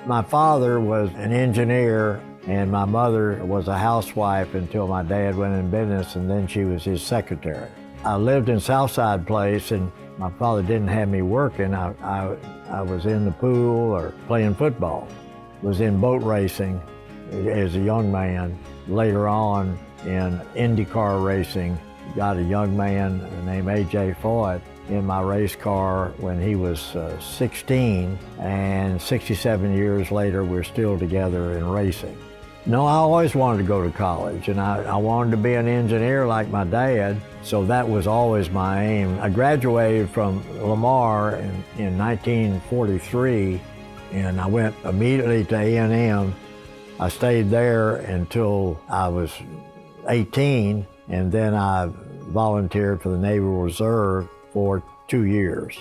My father was an engineer and my mother was a housewife until my dad went in business, and then she was his secretary. I lived in Southside Place, and my father didn't have me working. I was in the pool or playing football. Was in boat racing as a young man. Later on in IndyCar racing, got a young man named A.J. Foyt in my race car when he was 16, and 67 years later, we're still together in racing. No, I always wanted to go to college, and I wanted to be an engineer like my dad, so that was always my aim. I graduated from Lamar in 1943, and I went immediately to A&M. I stayed there until I was 18, and then I volunteered for the Naval Reserve for 2 years.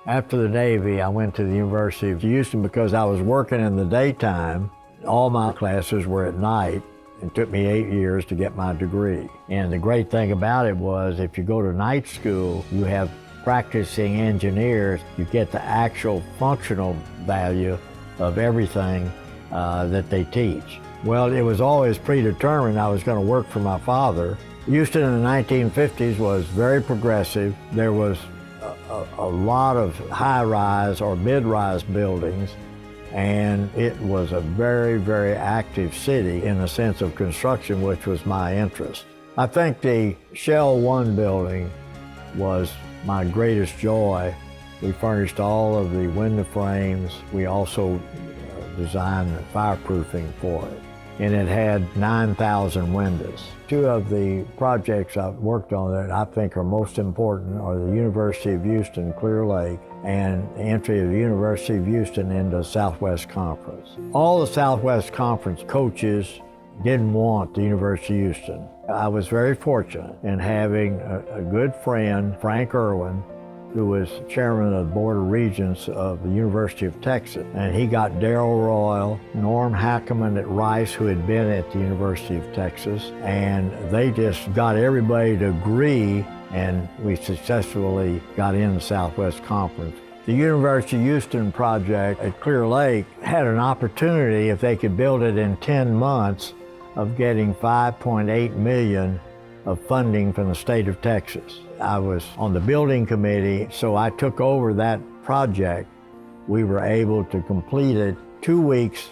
After the Navy, I went to the University of Houston because I was working in the daytime. All my classes were at night. It took me 8 years to get my degree. And the great thing about it was if you go to night school, you have practicing engineers, you get the actual functional value of everything that they teach. Well, it was always predetermined I was going to work for my father. Houston in the 1950s was very progressive. There was a lot of high-rise or mid-rise buildings, and it was a very, very active city in the sense of construction, which was my interest. I think the Shell 1 building was my greatest joy. We furnished all of the window frames. We also designed the fireproofing for it, and it had 9,000 windows. Two of the projects I've worked on that I think are most important are the University of Houston Clear Lake and the entry of the University of Houston into Southwest Conference. All the Southwest Conference coaches didn't want the University of Houston. I was very fortunate in having a good friend, Frank Irwin, who was chairman of the Board of Regents of the University of Texas. And he got Darrell Royal, Norm Hackeman at Rice, who had been at the University of Texas, and they just got everybody to agree, and we successfully got in the Southwest Conference. The University of Houston project at Clear Lake had an opportunity, if they could build it in 10 months, of getting $5.8 million of funding from the state of Texas. I was on the building committee, so I took over that project. We were able to complete it 2 weeks,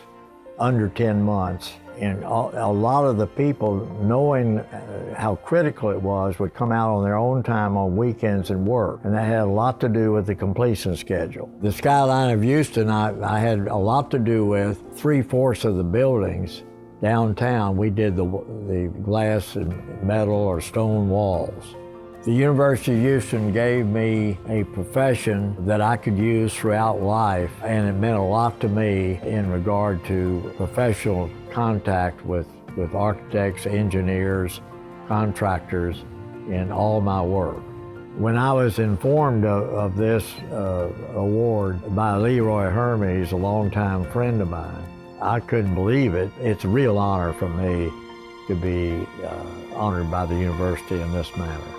under 10 months. And a lot of the people, knowing how critical it was, would come out on their own time on weekends and work. And that had a lot to do with the completion schedule. The skyline of Houston, I had a lot to do with. 3/4 of the buildings downtown, we did the glass and metal or stone walls. The University of Houston gave me a profession that I could use throughout life, and it meant a lot to me in regard to professional contact with architects, engineers, contractors in all my work. When I was informed of this award by Leroy Hermes, a longtime friend of mine, I couldn't believe it. It's a real honor for me to be honored by the university in this manner.